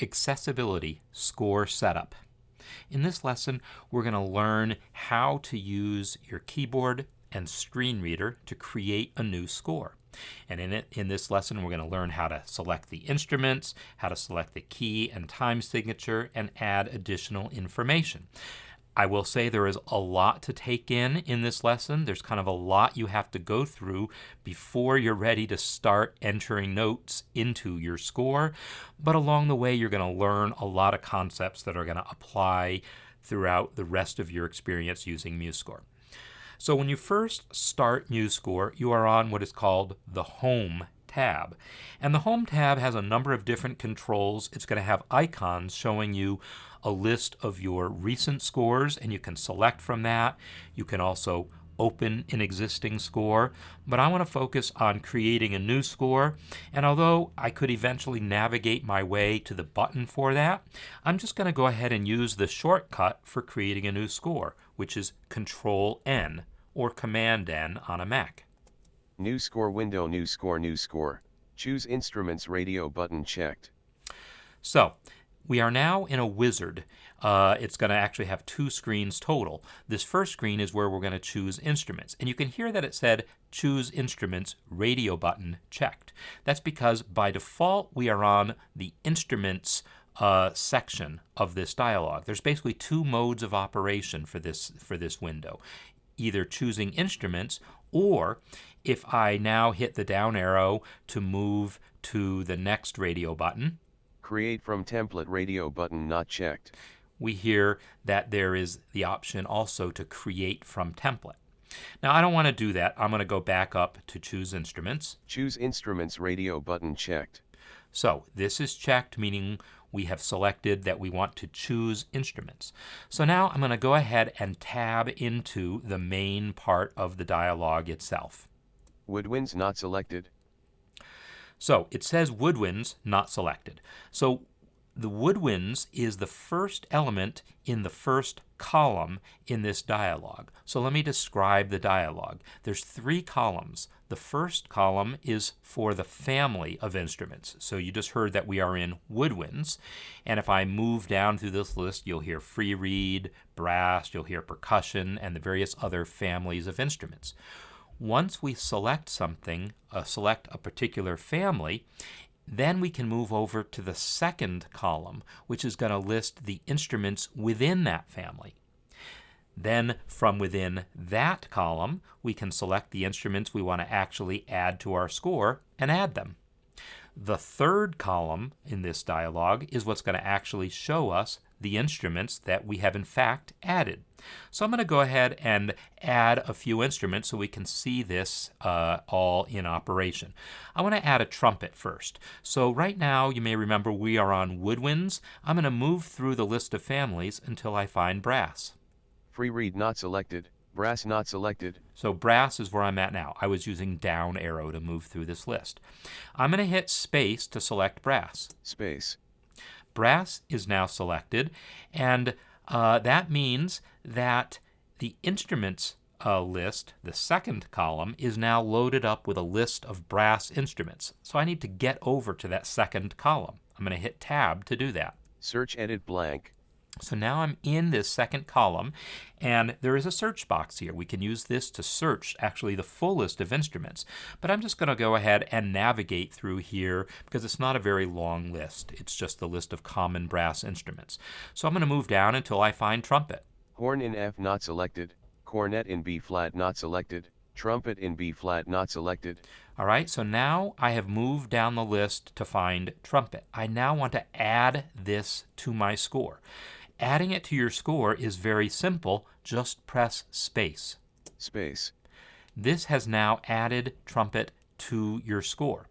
Accessibility Score Setup. In this lesson, we're going to learn how to use your keyboard and screen reader to create a new score. And in this lesson, we're going to learn how to select the instruments, how to select the key and time signature, and add additional information. I will say there is a lot to take in this lesson. There's kind of a lot you have to go through before you're ready to start entering notes into your score. But along the way, you're going to learn a lot of concepts that are going to apply throughout the rest of your experience using MuseScore. So when you first start MuseScore, you are on what is called the Home tab. And the Home tab has a number of different controls. It's going to have icons showing you a list of your recent scores, and you can select from that. You can also open an existing score, but I want to focus on creating a new score. And although I could eventually navigate my way to the button for that, I'm just going to go ahead and use the shortcut for creating a new score, which is Control N or Command N on a Mac. New score window, new score, new score. Choose instruments, radio button checked. So we are now in a wizard. It's going to actually have two screens total. This first screen is where we're going to choose instruments. And you can hear that it said choose instruments, radio button checked. That's because by default we are on the instruments section of this dialog. There's basically two modes of operation for this window. Either choosing instruments, or if I now hit the down arrow to move to the next radio button, Create from template, radio button not checked. We hear that there is the option also to create from template. Now I don't want to do that. I'm going to go back up to choose instruments. Choose instruments, radio button checked. So this is checked, meaning we have selected that we want to choose instruments. So now I'm going to go ahead and tab into the main part of the dialog itself. Woodwinds not selected. So it says woodwinds not selected. So the woodwinds is the first element in the first column in this dialog. So let me describe the dialog. There's three columns. The first column is for the family of instruments. So you just heard that we are in woodwinds. And if I move down through this list, you'll hear free reed, brass, you'll hear percussion, and the various other families of instruments. Once we select something, select a particular family, then we can move over to the second column, which is going to list the instruments within that family. Then from within that column, we can select the instruments we want to actually add to our score and add them. The third column in this dialog is what's going to actually show us the instruments that we have in fact added. So I'm going to go ahead and add a few instruments so we can see this all in operation. I want to add a trumpet first. So right now, you may remember we are on woodwinds. I'm going to move through the list of families until I find brass. Free reed not selected. Brass not selected. So brass is where I'm at now. I was using down arrow to move through this list. I'm going to hit space to select brass. Space. Brass is now selected, and that means that the instruments list, the second column, is now loaded up with a list of brass instruments. So I need to get over to that second column. I'm going to hit tab to do that. Search edit blank. So now I'm in this second column, and there is a search box here. We can use this to search actually the full list of instruments, but I'm just going to go ahead and navigate through here because it's not a very long list. It's just the list of common brass instruments. So I'm going to move down until I find trumpet. Horn in F not selected. Cornet in B flat not selected. Trumpet in B flat not selected. All right, so now I have moved down the list to find trumpet. I now want to add this to my score. Adding it to your score is very simple. Just press space. Space. This has now added trumpet to your score.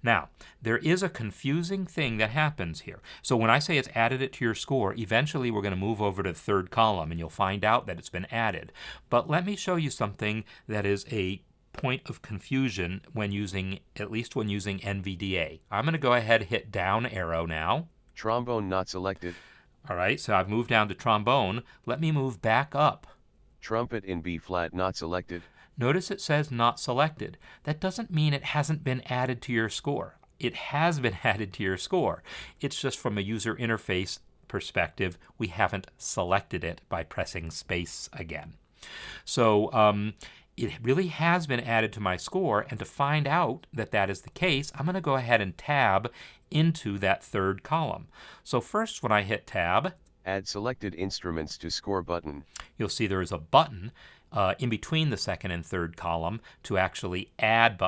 Now, there is a confusing thing that happens here. So when I say it's added it to your score, eventually we're going to move over to the third column and you'll find out that it's been added. But let me show you something that is a point of confusion when using, at least when using NVDA. I'm going to go ahead and hit down arrow now. Trombone not selected. All right, so I've moved down to trombone. Let me move back up. Trumpet in B flat not selected. Notice it says not selected. That doesn't mean it hasn't been added to your score. it has been added to your score. It's just from a user interface perspective, we haven't selected it by pressing space again. So it really has been added to my score, and to find out that that is the case, I'm going to go ahead and tab into that third column. So first, when I hit tab, Add selected instruments to score button. You'll see there is a button in between the second and third column to actually add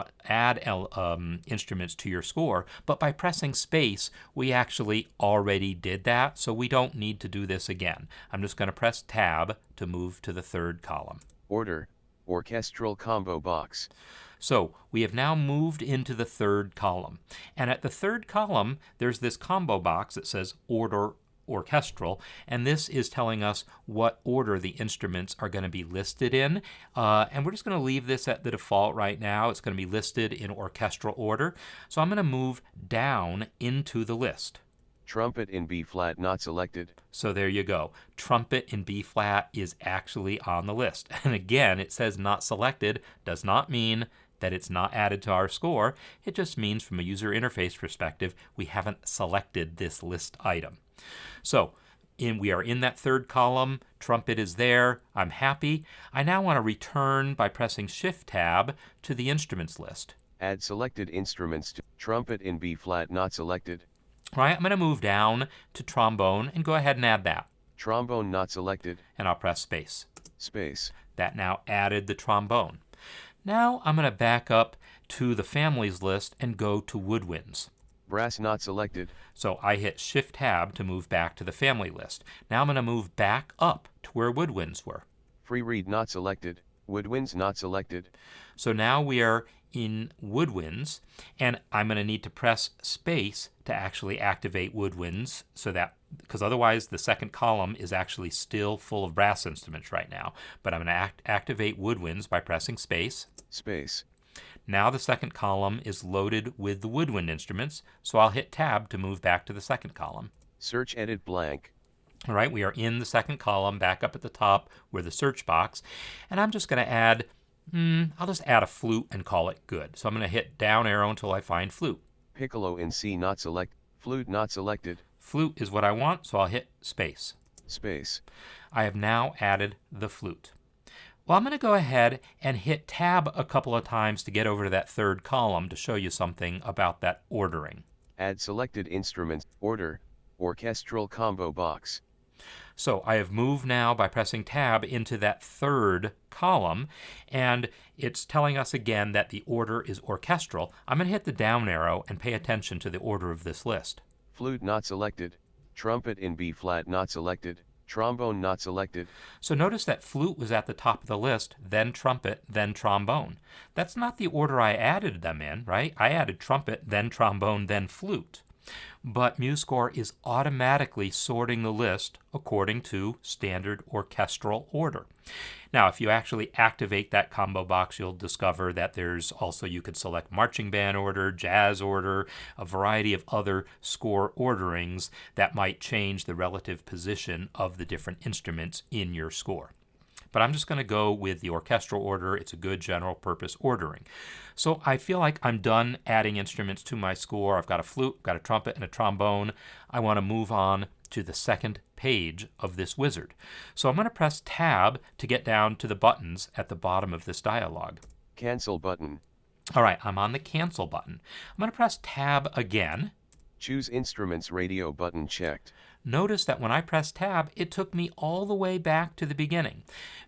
instruments to your score. But by pressing space, we actually already did that, so we don't need to do this again. I'm just going to press tab to move to the third column. Order, orchestral combo box. So we have now moved into the third column. And at the third column, there's this combo box that says order orchestral, and this is telling us what order the instruments are going to be listed in. And we're just going to leave this at the default right now. It's going to be listed in orchestral order. So I'm going to move down into the list. Trumpet in B flat not selected. So there you go. Trumpet in B flat is actually on the list. And again, it says not selected, does not mean that it's not added to our score. It just means from a user interface perspective, we haven't selected this list item. So we are in that third column. Trumpet is there. I'm happy. I now want to return by pressing Shift Tab to the instruments list. Add selected instruments to trumpet in B flat not selected. All right, I'm going to move down to trombone and go ahead and add that. Trombone not selected. And I'll press space. Space. That now added the trombone. Now I'm going to back up to the families list and go to woodwinds. Brass not selected. So I hit Shift Tab to move back to the family list. Now I'm going to move back up to where woodwinds were. Free reed not selected. Woodwinds not selected. So now we are in woodwinds, and I'm going to need to press space to actually activate woodwinds, so that, because otherwise the second column is actually still full of brass instruments right now. But I'm going to activate woodwinds by pressing space. Space. Now the second column is loaded with the woodwind instruments, so I'll hit Tab to move back to the second column. Search edit blank. All right, we are in the second column, back up at the top where the search box, and I'm just going to add, I'll just add a flute and call it good. So I'm going to hit down arrow until I find flute. Piccolo in C not select. Flute not selected. Flute is what I want, so I'll hit space. Space. I have now added the flute. Well, I'm going to go ahead and hit Tab a couple of times to get over to that third column to show you something about that ordering. Add selected instruments. Order, orchestral combo box. So I have moved now by pressing Tab into that third column, and it's telling us again that the order is orchestral. I'm going to hit the down arrow and pay attention to the order of this list. Flute not selected. Trumpet in B flat not selected. Trombone not selected. So notice that flute was at the top of the list, then trumpet, then trombone. That's not the order I added them in, right? I added trumpet, then trombone, then flute. But MuseScore is automatically sorting the list according to standard orchestral order. Now, if you actually activate that combo box, you'll discover that there's also, you could select marching band order, jazz order, a variety of other score orderings that might change the relative position of the different instruments in your score. But I'm just going to go with the orchestral order. It's a good general purpose ordering. So I feel like I'm done adding instruments to my score. I've got a flute, I've got a trumpet, and a trombone. I want to move on to the second page of this wizard. So I'm going to press Tab to get down to the buttons at the bottom of this dialog. Cancel button. All right, I'm on the Cancel button. I'm going to press Tab again. Choose instruments radio button checked. Notice that when I press Tab, it took me all the way back to the beginning.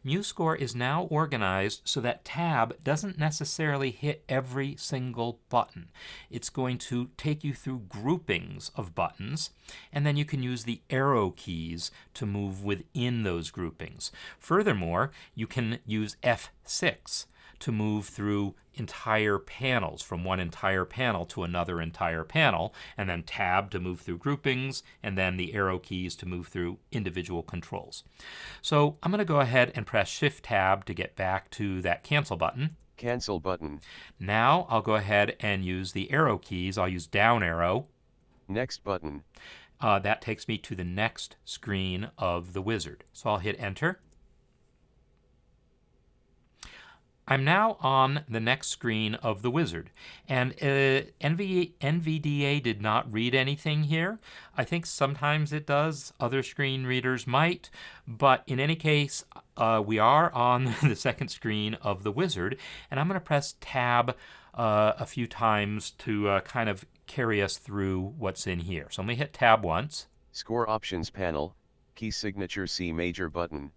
MuseScore is now organized so that Tab doesn't necessarily hit every single button. It's going to take you through groupings of buttons, and then you can use the arrow keys to move within those groupings. Furthermore, you can use F6 to move through entire panels, from one entire panel to another entire panel, and then Tab to move through groupings, and then the arrow keys to move through individual controls. So I'm going to go ahead and press Shift Tab to get back to that Cancel button. Cancel button. Now I'll go ahead and use the arrow keys. I'll use down arrow. Next button. That takes me to the next screen of the wizard. So I'll hit Enter. I'm now on the next screen of the wizard, and NVDA did not read anything here. I think sometimes it does, other screen readers might, but in any case, we are on the second screen of the wizard, and I'm going to press Tab a few times to kind of carry us through what's in here. So I'm going to hit Tab once. Score options panel, key signature C major button.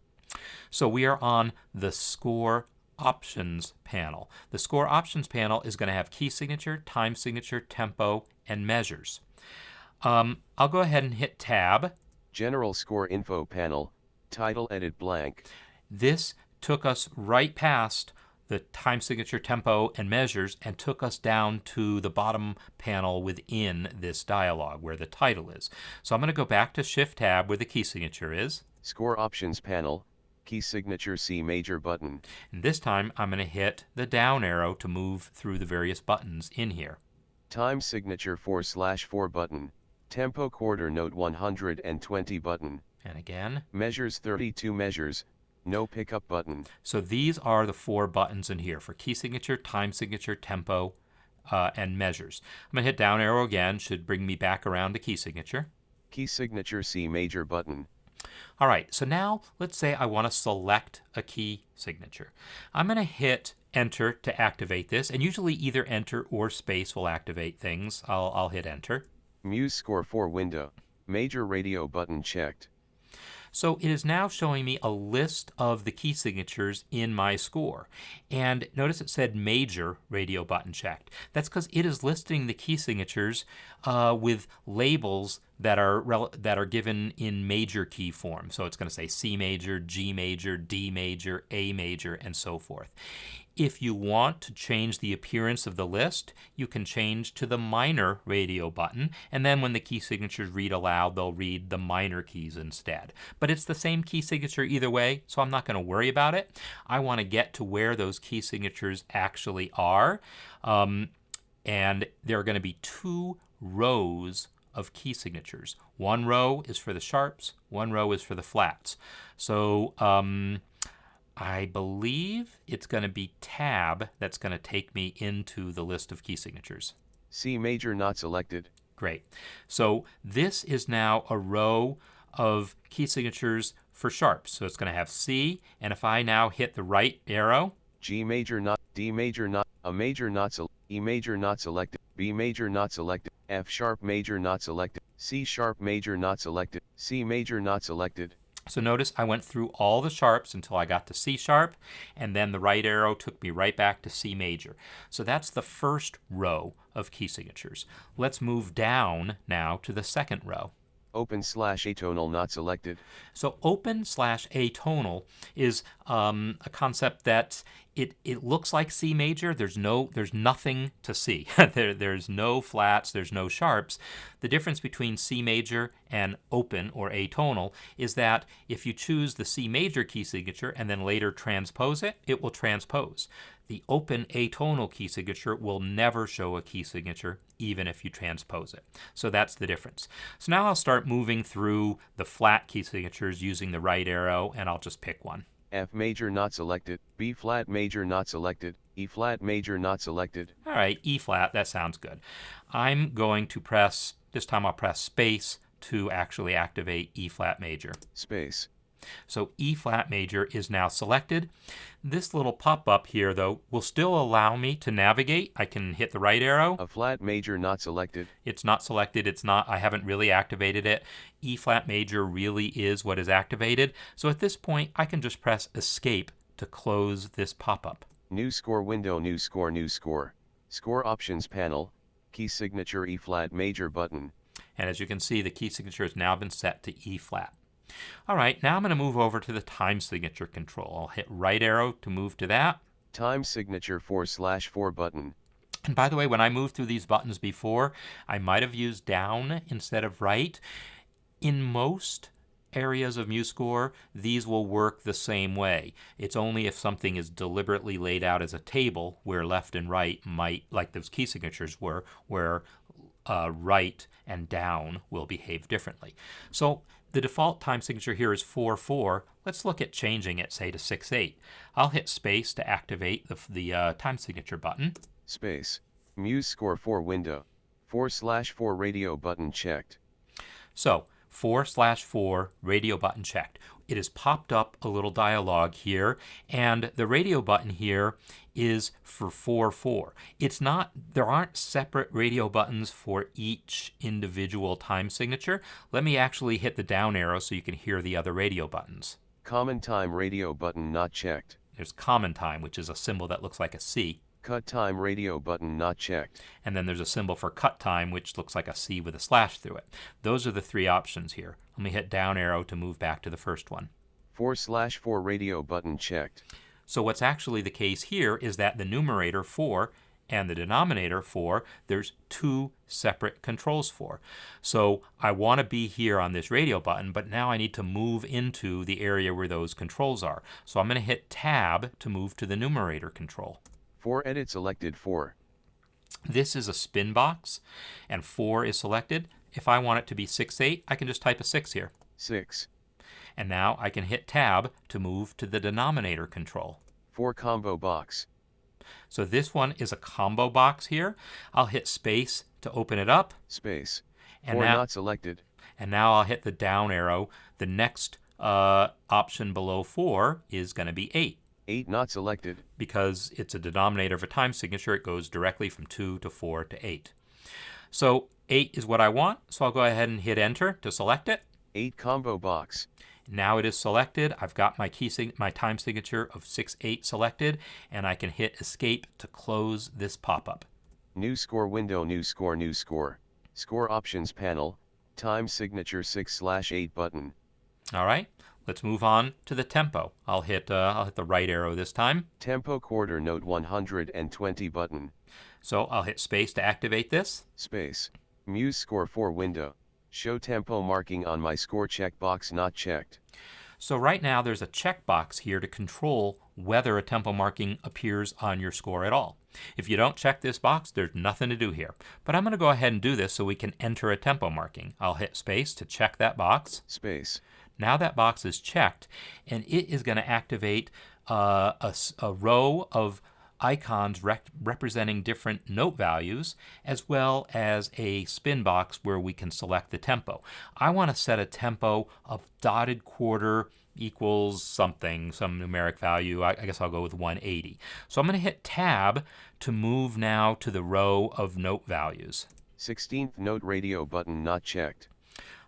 So we are on the score options panel. The score options panel is going to have key signature, time signature, tempo, and measures. I'll go ahead and hit Tab. General score info panel, title edit blank. This took us right past the time signature, tempo, and measures and took us down to the bottom panel within this dialog where the title is. So I'm going to go back to Shift Tab where the key signature is. Score options panel, key signature C major button. And this time I'm going to hit the down arrow to move through the various buttons in here. Time signature 4/4 button, tempo quarter note 120 button. And again. Measures 32 measures, no pickup button. So these are the 4 buttons in here for key signature, time signature, tempo, and measures. I'm going to hit down arrow again, should bring me back around to key signature. Key signature C major button. All right, so now let's say I want to select a key signature. I'm going to hit Enter to activate this, and usually either Enter or space will activate things. I'll hit Enter. MuseScore 4 window, major radio button checked. So it is now showing me a list of the key signatures in my score. And notice it said major radio button checked. That's because it is listing the key signatures with labels that are given in major key form. So it's going to say C major, G major, D major, A major, and so forth. If you want to change the appearance of the list, you can change to the minor radio button, and then when the key signatures read aloud, they'll read the minor keys instead. But it's the same key signature either way, so I'm not going to worry about it. I want to get to where those key signatures actually are, and there are going to be 2 rows of key signatures. One row is for the sharps, one row is for the flats. So I believe it's going to be Tab that's going to take me into the list of key signatures. C major not selected. Great. So this is now a row of key signatures for sharps. So it's going to have C, and if I now hit the right arrow, G major not, D major not, A major not E major not selected, B major not selected, F sharp major not selected, C sharp major not selected, C major not selected. so notice I went through all the sharps until I got to C sharp, and then the right arrow took me right back to C major. So that's the first row of key signatures. Let's move down now to the second row. Open/atonal not selected. So open/atonal is a concept that it looks like C major. There's nothing to see. There's no flats. There's no sharps. The difference between C major and open or atonal is that if you choose the C major key signature and then later transpose it, it will transpose. The open atonal key signature will never show a key signature even if you transpose it. So that's the difference. So now I'll start moving through the flat key signatures using the right arrow, and I'll just pick one. F major not selected, B flat major not selected, E flat major not selected. All right, E flat, that sounds good. I'm going to press, this time I'll press space to actually activate E flat major. Space. So E flat major is now selected. This little pop-up here, though, will still allow me to navigate. I can hit the right arrow. A flat major not selected. It's not selected. I haven't really activated it. E flat major really is what is activated. So at this point, I can just press escape to close this pop-up. New score window, new score, new score. Score options panel, key signature E flat major button. And as you can see, the key signature has now been set to E flat. All right, now I'm going to move over to the time signature control. I'll hit right arrow to move to that. Time signature 4/4 button. And by the way, when I moved through these buttons before, I might have used down instead of right. In most areas of MuseScore, these will work the same way. It's only if something is deliberately laid out as a table where left and right might, like those key signatures were, where right and down will behave differently. So the default time signature here is 4/4. Let's look at changing it, say, to 6/8. I'll hit space to activate the time signature button. Space. MuseScore 4 window. 4/4 radio button checked. So 4/4 radio button checked. It has popped up a little dialog here, and the radio button here is for 4/4. It's not, there aren't separate radio buttons for each individual time signature. Let me actually hit the down arrow so you can hear the other radio buttons. Common time radio button not checked. There's common time, which is a symbol that looks like a C. Cut time radio button not checked. And then there's a symbol for cut time, which looks like a C with a slash through it. Those are the three options here. Let me hit down arrow to move back to the first one. 4/4 radio button checked. So what's actually the case here is that the numerator 4 and the denominator 4, there's two separate controls for. So I want to be here on this radio button, but now I need to move into the area where those controls are. So I'm going to hit tab to move to the numerator control. 4 edit selected 4. This is a spin box, and 4 is selected. If I want it to be 6/8, I can just type a 6 here. 6. And now I can hit tab to move to the denominator control. 4 combo box. So this one is a combo box here. I'll hit space to open it up. Space. And 4 now, not selected. And now I'll hit the down arrow. The next option below 4 is going to be 8. 8 not selected. Because it's a denominator of a time signature, it goes directly from 2 to 4 to 8. So 8 is what I want, so I'll go ahead and hit enter to select it. 8 combo box. Now it is selected. I've got my my time signature of 6/8 selected, and I can hit escape to close this pop-up. New score window. New score. New score. Score options panel. Time signature 6/8 button. All right. Let's move on to the tempo. I'll hit the right arrow this time. Tempo quarter note 120 button. So I'll hit space to activate this. Space. MuseScore 4 window. Show tempo marking on my score checkbox not checked. So right now there's a checkbox here to control whether a tempo marking appears on your score at all. If you don't check this box, there's nothing to do here. But I'm going to go ahead and do this so we can enter a tempo marking. I'll hit space to check that box. Space. Now that box is checked, and it is going to activate a row of icons representing different note values, as well as a spin box where we can select the tempo. I want to set a tempo of dotted quarter equals something, some numeric value. I guess I'll go with 180. So I'm going to hit tab to move now to the row of note values. 16th note radio button not checked.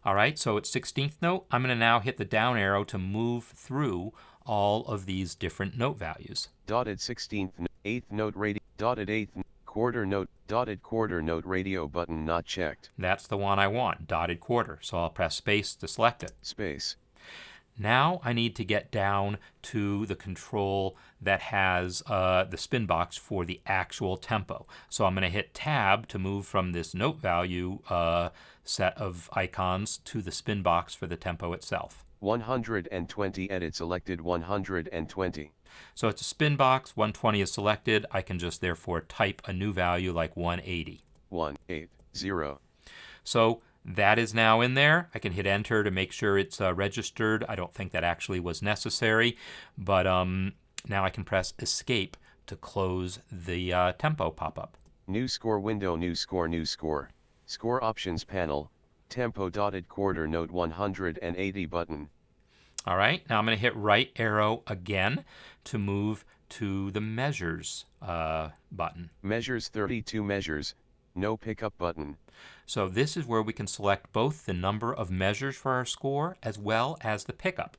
All right, so it's 16th note. I'm going to now hit the down arrow to move through all of these different note values. Dotted 16th, 8th note radio, dotted 8th, quarter note, dotted quarter note radio button not checked. That's the one I want, dotted quarter. So I'll press space to select it. Space. Now I need to get down to the control that has the spin box for the actual tempo. So I'm going to hit tab to move from this note value set of icons to the spin box for the tempo itself. 120 edit selected 120. So it's a spin box, 120 is selected. I can just therefore type a new value like 180. 180. So that is now in there. I can hit enter to make sure it's registered. I don't think that actually was necessary, but now I can press escape to close the tempo pop-up. New score window. New score. New score. Score options panel. Tempo dotted quarter note 180 button. All right, now I'm going to hit right arrow again to move to the measures button. Measures 32 measures. No pickup button. So this is where we can select both the number of measures for our score as well as the pickup.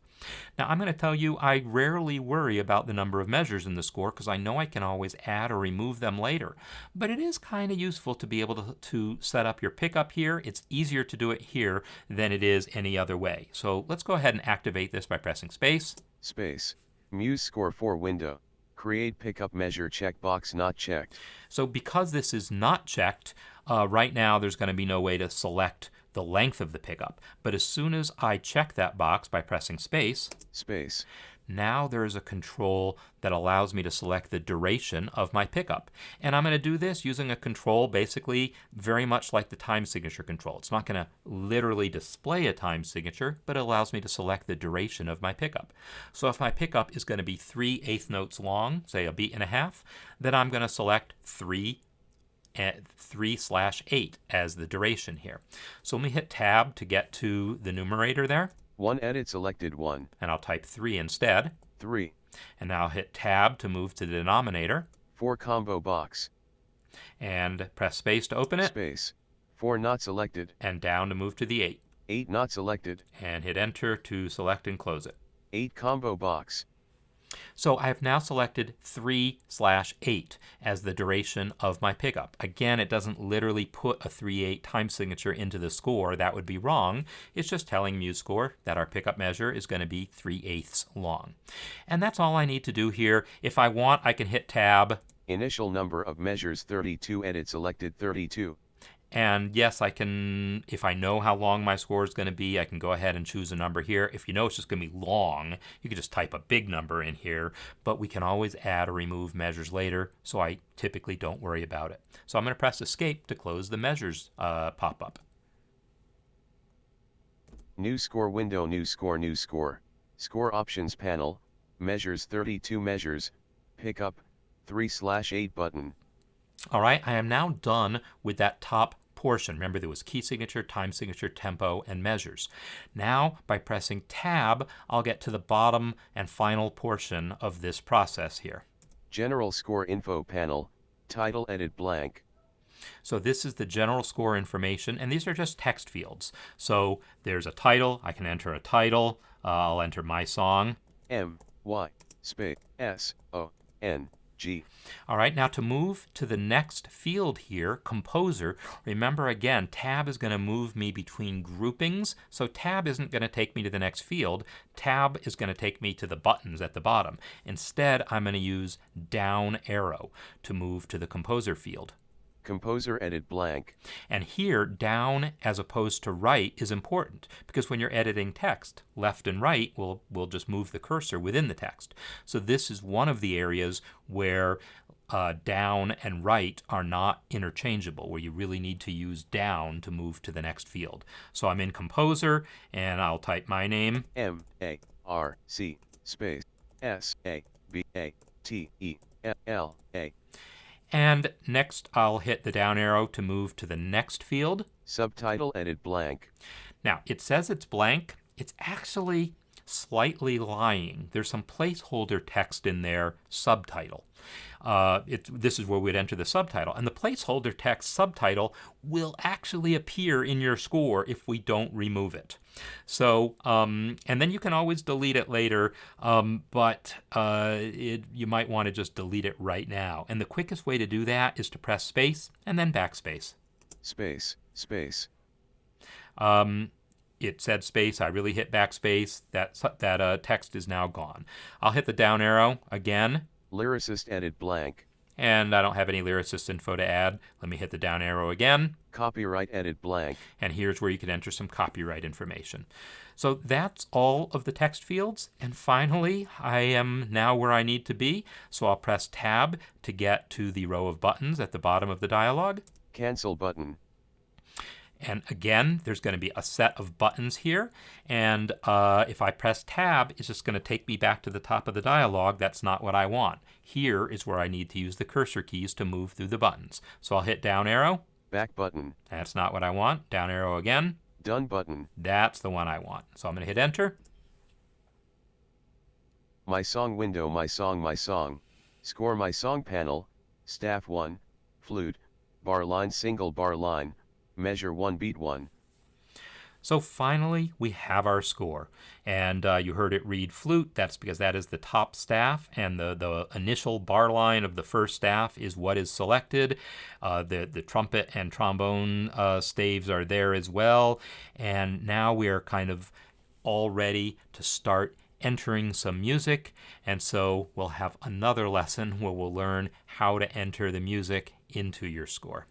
Now I'm going to tell you I rarely worry about the number of measures in the score because I know I can always add or remove them later. But it is kind of useful to be able to set up your pickup here. It's easier to do it here than it is any other way. So let's go ahead and activate this by pressing space. Space. MuseScore 4 window. Create pickup measure checkbox not checked. So because this is not checked, right now there's going to be no way to select the length of the pickup. But as soon as I check that box by pressing space, now there is a control that allows me to select the duration of my pickup. And I'm going to do this using a control basically very much like the time signature control. It's not going to literally display a time signature, but it allows me to select the duration of my pickup. So if my pickup is going to be 3/8 notes long, say a beat and a half, then I'm going to select 3/8 as the duration here. So let me hit Tab to get to the numerator there. 1 edit selected 1. And I'll type 3 instead. 3. And now I'll hit Tab to move to the denominator. 4 combo box. And press space to open it. Space. 4 not selected. And down to move to the 8. 8 not selected. And hit Enter to select and close it. 8 combo box. So I have now selected 3/8 as the duration of my pickup. Again, it doesn't literally put a 3/8 time signature into the score. That would be wrong. It's just telling MuseScore that our pickup measure is going to be 3/8 long. And that's all I need to do here. If I want, I can hit Tab. Initial number of measures 32, edit selected 32. And yes, I can, if I know how long my score is going to be, I can go ahead and choose a number here. If you know it's just going to be long, you can just type a big number in here, but we can always add or remove measures later, so I typically don't worry about it. So I'm going to press Escape to close the measures pop-up. New score window, new score. Score options panel, measures 32 measures, pickup, 3/8 button. All right, I am now done with that top portion. Remember, there was key signature, time signature, tempo, and measures. Now, by pressing Tab, I'll get to the bottom and final portion of this process here. General score info panel, title edit blank. So this is the general score information, and these are just text fields. So there's a title. I can enter a title. I'll enter my song. M-Y space S-O-N-G. All right, now to move to the next field here, composer, remember again, Tab is going to move me between groupings. So Tab isn't going to take me to the next field. Tab is going to take me to the buttons at the bottom. Instead, I'm going to use down arrow to move to the composer field. Composer edit blank. And here, down as opposed to right is important because when you're editing text, left and right will just move the cursor within the text. So this is one of the areas where down and right are not interchangeable, where you really need to use down to move to the next field. So I'm in Composer, and I'll type my name. M-A-R-C space S-A-B-A-T-E-L-A. And next, I'll hit the down arrow to move to the next field. Subtitle edit blank. Now, it says it's blank. It's actually slightly lying. There's some placeholder text in there, subtitle. This is where we'd enter the subtitle. And the placeholder text subtitle will actually appear in your score if we don't remove it. So, and then you can always delete it later, but you might want to just delete it right now. And the quickest way to do that is to press space and then backspace. Space. It said space. I really hit backspace. That text is now gone. I'll hit the down arrow again. Lyricist edit blank. And I don't have any lyricist info to add. Let me hit the down arrow again. Copyright edit blank. And here's where you can enter some copyright information. So that's all of the text fields. And finally, I am now where I need to be. So I'll press Tab to get to the row of buttons at the bottom of the dialog. Cancel button. And again, there's going to be a set of buttons here. And if I press Tab, it's just going to take me back to the top of the dialog. That's not what I want. Here is where I need to use the cursor keys to move through the buttons. So I'll hit down arrow. Back button. That's not what I want. Down arrow again. Done button. That's the one I want. So I'm going to hit Enter. My song window, my song. Score my song panel, staff 1, flute, bar line, single bar line, measure 1, beat 1. So finally, we have our score. And you heard it read flute. That's because that is the top staff, and the initial bar line of the first staff is what is selected. The trumpet and trombone staves are there as well. And now we are kind of all ready to start entering some music. And so we'll have another lesson where we'll learn how to enter the music into your score.